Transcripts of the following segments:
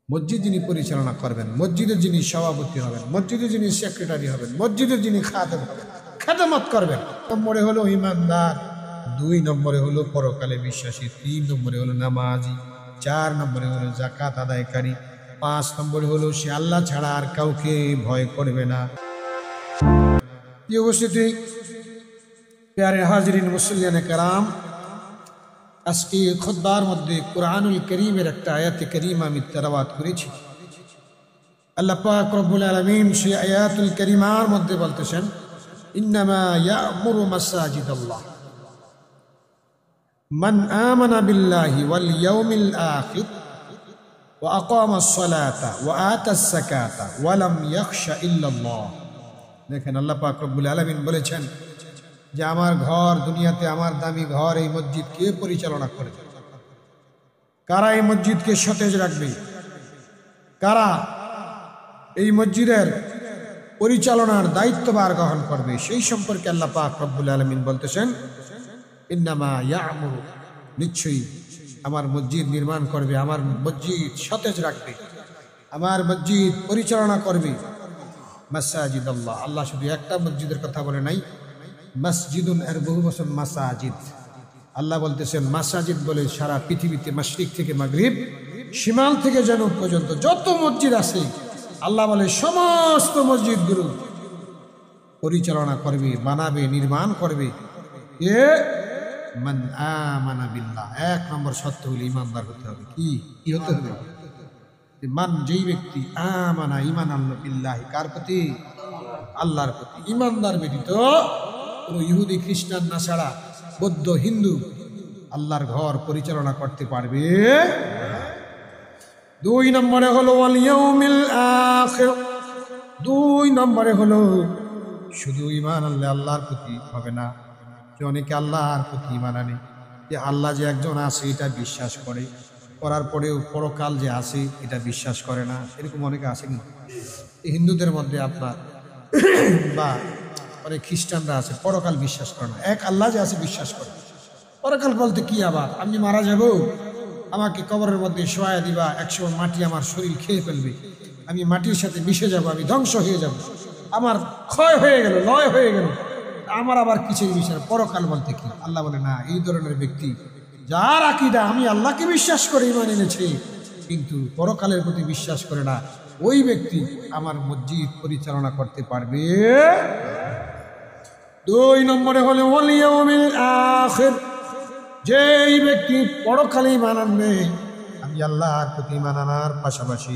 মসজিদ যিনি পরিচালনা করবেন, মসজিদের যিনি সভাপতি হবেন, মসজিদের যিনি সেক্রেটারি হবেন, মসজিদের যিনি খাদেম হবেন, খেদমত করবেন। নম্বরে হলো ইমানদার, 2 নম্বরে হলো পরকালে বিশ্বাসী, 3 নম্বরে হলো নামাজি, 4 নম্বরে হলো যাকাত আদায়কারী, 5 নম্বরে হলো সে আল্লাহ ছাড়া আর কাউকে ভয় করবে না। এই উপস্থিতি প্যারে হাজরিন মুসল্লিয়ানে কেরাম, আজকে খুতবার মধ্যে কুরআনুল কারীমের একটা আয়াতে কারীমা আমি তেলাওয়াত করেছি। আল্লাহ পাক রব্বুল আলামিন সেই আয়াতুল কারীমার মধ্যে বলতেছেন, ইন্নামা ইয়া'মুরু মাসাজিদাল্লাহ মান আমানা বিল্লাহি ওয়াল ইয়াউমিল আখির ওয়া আকামাস সালাতা ওয়া আতাস যাকাতা ওয়া লাম ইয়াখশা ইল্লাল্লাহ। দেখেন আল্লাহ পাক রব্বুল আলামিন বলেছেন যে আমার ঘর, দুনিয়াতে আমার দামি ঘর, এই মসজিদ কে পরিচালনা করবে? কারা এই মসজিদকে সতেজ রাখবে? কারা এই মসজিদের পরিচালনার দায়িত্বভার গ্রহণ করবে? সেই সম্পর্কে আল্লাহ পাক রব্বুল আলামিন বলতেছেন, ইন্নামা ইয়া'মুরু, নিশ্চয়ই আমার মসজিদ নির্মাণ করবে, আমার মসজিদ সতেজ রাখবে, আমার মসজিদ পরিচালনা করবে মাসাজিদ আল্লাহ। আল্লাহ শুধু একটা মসজিদের কথা বলে নাই, মসজিদুন এর বহু বচন মাসাজিদ। আল্লাহ বলতেছেন মাসাজিদ বলে সারা পৃথিবীতে মাশরিক থেকে মাগরিব, শিমাল থেকে জানুব পর্যন্ত যত মসজিদ আছে, আল্লাহ বলে সমস্ত মসজিদগুলো পরিচালনা করবে, বানাবে, নির্মাণ করবে কে? মান আমানা বিল্লাহ। 1 নম্বর শর্ত হলো ইমানদার হতে হবে। কি হতে হবে? মান, যেই ব্যক্তি আমানা, ঈমান আনলো, বিল্লাহি, কার প্রতি? আল্লাহর প্রতি। ইমানদার ব্যতীত কোন ইহুদি, খ্রিস্টান, নাসারা, বৌদ্ধ, হিন্দু আল্লাহর ঘর পরিচালনা করতে পারবে। 2 নম্বরে হলো ওয়াল ইয়াউমিল আখির। 2 নম্বরে হলো শুধু ঈমান আনলে আল্লাহর প্রতি হবে না, যে অনেকে আল্লাহর প্রতি ঈমান আনে, যে আল্লাহ যে একজন আছে এটা বিশ্বাস করে, করার পরেও পরকাল যে আছে এটা বিশ্বাস করে না। এরকম অনেকে আছে কিন্তু হিন্দুদের মধ্যে আপনার বা অনেক খ্রিস্টানরা আছে, পরকাল বিশ্বাস করে না, এক আল্লাহ যে আছে বিশ্বাস করে। পরকাল বলতে কি? আবার আমি মারা যাব, আমাকে কবরের মধ্যে শোয়া দিবা, 100 মাটি আমার শরীর খেয়ে ফেলবে, আমি মাটির সাথে মিশে যাব, আমি ধ্বংস হয়ে যাব, আমার ক্ষয় হয়ে গেল, লয় হয়ে গেল, আমার আবার কিছুই বিশ্বাস। পরকাল বলতে কি? আল্লাহ বলে না, এই ধরনের ব্যক্তি যার আকীদা আমি আল্লাহকে বিশ্বাস করে ঈমান এনেছি কিন্তু পরকালের প্রতি বিশ্বাস করে না, ওই ব্যক্তি আমার মসজিদ পরিচালনা করতে পারবে। 2 নম্বরে হলো ওয়াল ইয়াউমিল আখির, যেই ব্যক্তি পরকালে ঈমান আনবে, আমি আল্লাহর প্রতি ঈমান আনার পাশাপাশি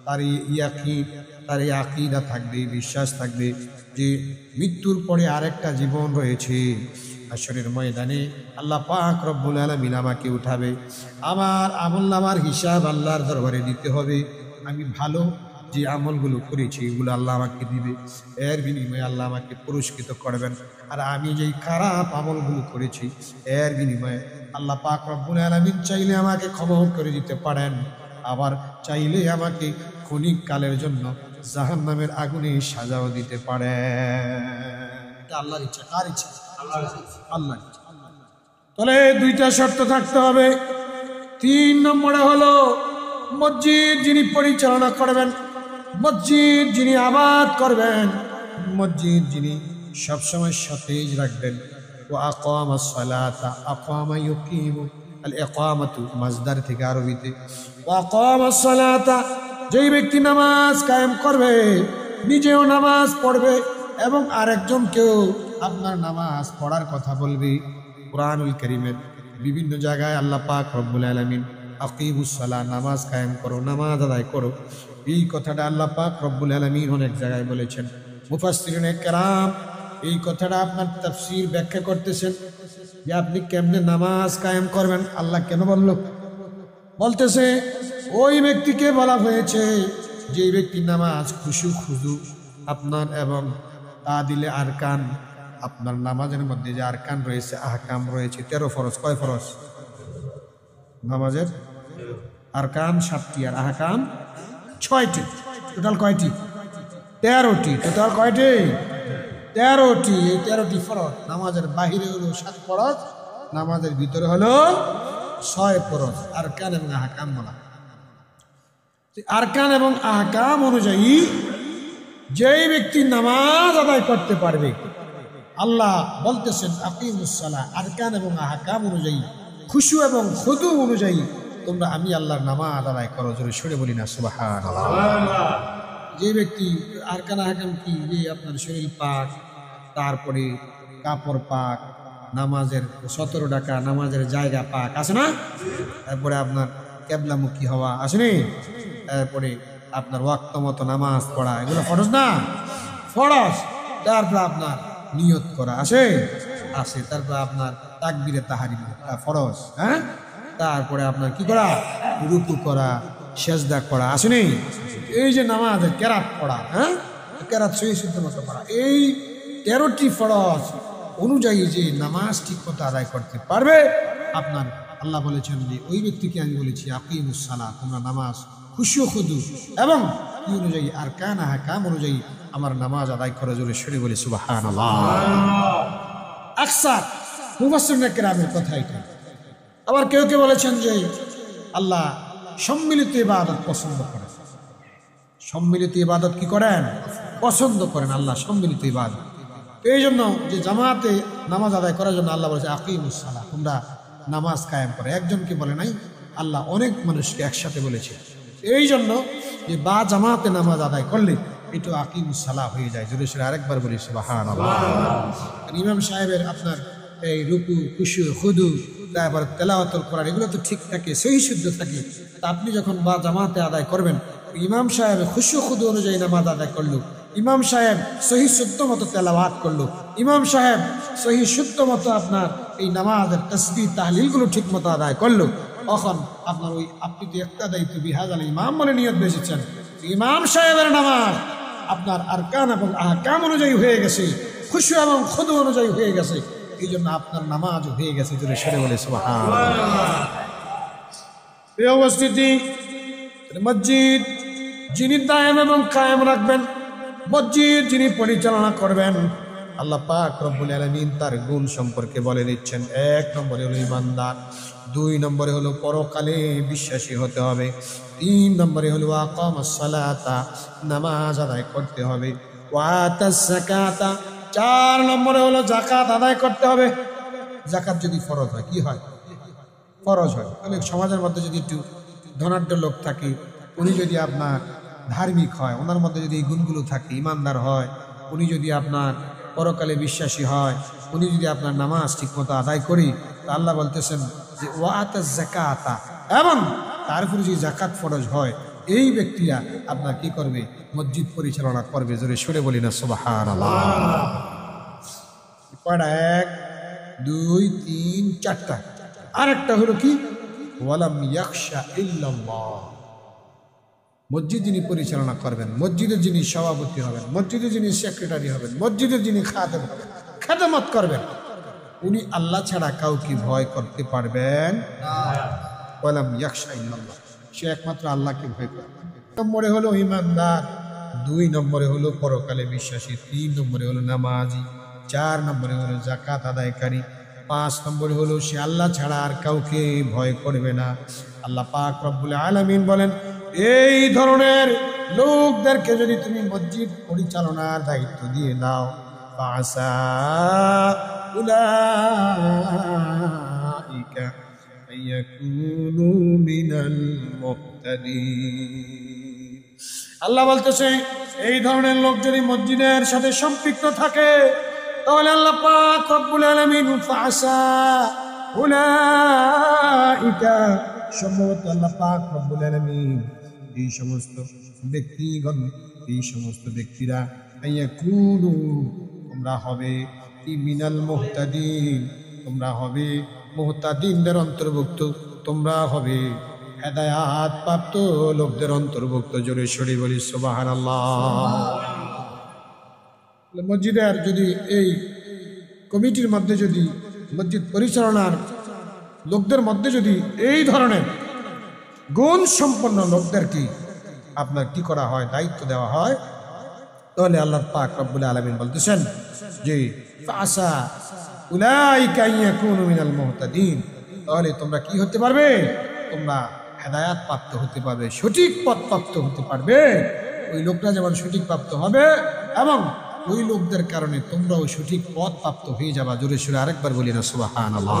তার ইয়াকিন, তার আকীদা থাকবে, বিশ্বাস থাকবে যে মৃত্যুর পরে আরেকটা জীবন রয়েছে। হাশরের ময়দানে আল্লাহ পাক রব্বুল আলামিন আমাকে উঠাবে, আমার আমলনামার হিসাব আল্লাহর দরবারে দিতে হবে। আমি ভালো যে আমলগুলো করেছি এগুলো আল্লাহ আমাকে দিবে, এর বিনিময়ে আল্লাহ আমাকে পুরস্কৃত করবেন। আর আমি যেই খারাপ আমলগুলো করেছি এর বিনিময়ে আল্লাহ পাক রব্বুল আলামিন চাইলে আমাকে ক্ষমা করে দিতে পারেন, আবার চাইলে আমাকে ক্ষণিক কালের জন্য জাহান্নামের আগুনে সাজাও দিতে পারেন। এটা আল্লাহর ইচ্ছা। কার ইচ্ছা? আল্লাহর ইচ্ছা। তাহলে 2টা শর্ত থাকতে হবে। 3 নম্বরে হলো মসজিদ যিনি পরিচালনা করবেন, মসজিদ যিনি আবাদ করবেন, মসজিদ যিনি সবসময় সতেজ রাখবেন। ও আকামাস সালাতা, আকামা ইউকিমু, আল ইকামাতু মাজদার থেকে আরবিতে। ও আকামাস সালাতা, যেই ব্যক্তি নামাজ কায়েম করবে, নিজেও নামাজ পড়বে এবং আরেকজনকেও আপনার নামাজ পড়ার কথা বলবে। কুরআনুল কারীমের বিভিন্ন জায়গায় আল্লাহ পাক রব্বুল আলামিন আকিমুস সালাহ, নামাজ কায়েম করো, নামাজ আদায় করো, এই কথাটা আল্লাহ পাক রব্বুল আলামিন অনেক জায়গায় বলেছেন। মুফাসসিরিনে কেরাম এই কথাটা আপনার তাফসীর ব্যাখ্যা করতেছেন যে আপনি কেমনে নামাজ কায়েম করবেন। আল্লাহ কেন বলল? বলতেছে ওই ব্যক্তিকে বলা হয়েছে যে ব্যক্তি নামাজ খুশু খুজু আপনার এবং তাদিলে আরকান, আপনার নামাজের মধ্যে যে আরকান রয়েছে, আহকাম রয়েছে, 13 ফরজ। কয় ফরজ? নামাজের আরকান 7টি আর আহকাম 6টি। টোটাল কয়টি? 13টি। টোটাল কয়টি? 13টি। এই 13টি ফরজ। নামাজের বাহিরে হলো 7 ফরজ, নামাজের ভিতরে হলো 6 ফরজ। আরকান এবং আহকাম বলা। আরকান এবং আহকাম অনুযায়ী যেই ব্যক্তি নামাজ আদায় করতে পারবে, আল্লাহ বলতেছেন আকিমুস সালাহ, আরকান এবং আহকাম অনুযায়ী, খুশু এবং খুদু অনুযায়ী তোমরা আমি আল্লাহর নামাজ আদায় করো। জোরে সরে বলি না সুবহানাল্লাহ। যে ব্যক্তি আরকান আহকাম কি, যে আপনার শরীর পাক, তারপরে কাপড় পাক, নামাজের 17 টাকা নামাজের জায়গা পাক আছে না, তারপরে আপনার কেবলামুখী হওয়া আসেনি, তারপরে আপনার ওয়াক্ত মতো নামাজ পড়া, এগুলো ফরজ না? ফরজ। তারপরে আপনার নিয়ত করা আসে, তারপরে আপনার তাকবীরে তাহরিম ফরজ, হ্যাঁ, তারপরে আপনার কি করা, রুকু করা, সেজদা করা আসেনি। এই যে নামাজের কেরাত পড়া, হ্যাঁ, কেরাত সহি শুদ্ধ মতো পড়া, এই 13টি ফরজ অনুযায়ী যে নামাজ ঠিক মতো আদায় করতে পারবে, আপনার আল্লাহ বলেছেন যে ওই ব্যক্তিকে আমি বলেছি আকিমুস সালাহ, তোমরা নামাজ খুশু খুদু এবং কি অনুযায়ী আরকান আহকাম অনুযায়ী আমার নামাজ আদায় করে। জোরে সরে বলি সুবহানাল্লাহ। আকসার মুফাসসিরিনে কেরামের কথা এটা। আবার কেউ কেউ বলেছেন যে আল্লাহ সম্মিলিত ইবাদত পছন্দ করেন। সম্মিলিত ইবাদত কি করেন? পছন্দ করেন আল্লাহ সম্মিলিত ইবাদত। এই জন্য যে জামাতে নামাজ আদায় করার জন্য আল্লাহ বলেছে আকিমুস সালাহ, তোমরা নামাজ কায়েম করে। একজনকে বলে নাই, আল্লাহ অনেক মানুষকে একসাথে বলেছে। এই জন্য যে বা জামাতে নামাজ আদায় করলে এটা আকিমুস সালাহ হয়ে যায়। জোরে সরে আরেকবার বলি সুবহানাল্লাহ। ইমাম সাহেবের আপনার এই রুকু, খুশু, খুদু, তারপর তেলাওয়াতুল কোরআন এগুলো তো ঠিক থাকে, সহি শুদ্ধ থাকে। তা আপনি যখন বা জামাতে আদায় করবেন, ইমাম সাহেব খুশু খুদু অনুযায়ী নামাজ আদায় করলো, ইমাম সাহেব সহি শুদ্ধ মতো তেলাওয়াত করলো, ইমাম সাহেব সহি শুদ্ধ মতো আপনার এই নামাজের তাসবিহ তাহলিলগুলো ঠিক মতো আদায় করলো, তখন আপনার ওই আপনি যে একটা দায়িত্ব বিহাজাল ইমাম বলে নিয়ত বেসেছেন, ইমাম সাহেবের নামাজ আপনার আরকান এবং আহকাম অনুযায়ী হয়ে গেছে, খুশু এবং খুদু অনুযায়ী হয়ে গেছে। এই জন্য আপনার নামাজ হয়ে গেছে। জোরে সরে বলে সুবহানাল্লাহ। প্রিয় উপস্থিতি, মসজিদ যিনি দায়েম এবং কায়েম রাখবেন, মসজিদ যিনি পরিচালনা করবেন, আল্লাহ পাক রব্বুল আলামিন তার গুণ সম্পর্কে বলে দিচ্ছেন। 1 নম্বরে হলো ইমানদার, 2 নম্বরে হলো পরকালে বিশ্বাসী হতে হবে, 3 নম্বরে হলো আকামাস সালাতা, নামাজ আদায় করতে হবে, ওয়া আতাস যাকাতা, 4 নম্বরে হলো যাকাত আদায় করতে হবে। যাকাত যদি ফরজ হয়, কি হয়? ফরজ হয়। অনেক সমাজের মধ্যে যদি একটু ধনাঢ্য লোক থাকে, উনি যদি আপনার ধার্মিক হয়, ওনার মধ্যে যদি এই গুণগুলো থাকে, ইমানদার হয়, উনি যদি আপনার পরকালে বিশ্বাসী হয়, উনি যদি আপনার নামাজ ঠিকমতো আদায় করি, তা আল্লাহ বলতেছেন যে ওয়াতাজ যাকাতা, এবং তারপরে যদি যাকাত ফরজ হয়, এই ব্যক্তিরা আপনার কি করবে? মসজিদ পরিচালনা করবে। জোরে সরে বলি না সুবহানাল্লাহ। কয়টা? 1, 2, 3, 4টা। আরেকটা হলো কি? ওয়ালাম ইয়াখশা ইল্লাল্লাহ। মসজিদ যিনি পরিচালনা করবেন, মসজিদের যিনি সভাপতি হবেন, মসজিদের যিনি সেক্রেটারি হবেন, মসজিদের যিনি খাদেম হবেন, খেদমত করবেন, উনি আল্লাহ ছাড়া কাউকে ভয় করতে পারবেন না। ওয়ালাম ইয়াখশা ইল্লাল্লাহ, সে একমাত্র আল্লাহকে ভয় করবে। নম্বরে হলো ইমানদার, 2 নম্বরে হলো পরকালে বিশ্বাসী, 3 নম্বরে হলো নামাজি, 4 নম্বরে হলো যাকাত আদায়কারী, 5 নম্বরে হলো সে আল্লাহ ছাড়া আর কাউকে ভয় করবে না। আল্লাহ পাক রব্বুল আলামিন বলেন, এই ধরনের লোকদেরকে যদি তুমি মসজিদ পরিচালনার দায়িত্ব দিয়ে দাও, ফাসা উলাইকা আইয়াকুনু মিনাল মুহতাদিন। আল্লাহ বলতেছে, এই ধরনের লোক যদি মসজিদের সাথে সম্পৃক্ত থাকে, তাহলে আল্লাহ পাক রব্বুল আলামিন ফাসা উলাইকা, সম্ভবত আল্লাহ পাক রব্বুল আলামিন এই সমস্ত ব্যক্তিগণ, এই সমস্ত ব্যক্তিরা আইয়াকুনু, তোমরা হবে মিনাল মুহতাদিন, তোমরা হবে মুহতাদিনদের অন্তর্ভুক্ত, তোমরা হবে হেদায়াত প্রাপ্ত লোকদের অন্তর্ভুক্ত। জোরে সরে বলি সুবহানাল্লাহ। মসজিদের যদি এই কমিটির মধ্যে, যদি মসজিদ পরিচালনার লোকদের মধ্যে যদি এই ধরনের গুণ সম্পন্ন লোকদেরকে আপনার কি করা হয়? দায়িত্ব দেওয়া হয়, তাহলে আল্লাহ পাক রব্বুল আলামিন বলতেছেন যে ফাসা উলাইকা ইয়াকুনু মিনাল মুহতাদিন, তাহলে তোমরা কি হতে পারবে? তোমরা হেদায়াত প্রাপ্ত হতে পারবে, সঠিক পথ প্রাপ্ত হতে পারবে। ওই লোকটা যেমন সঠিক প্রাপ্ত হবে এবং ওই লোকদের কারণে তোমরাও সঠিক পথ প্রাপ্ত হয়ে যাবা। জোরে সুরে আরেকবার বলি না সুবহানাল্লাহ।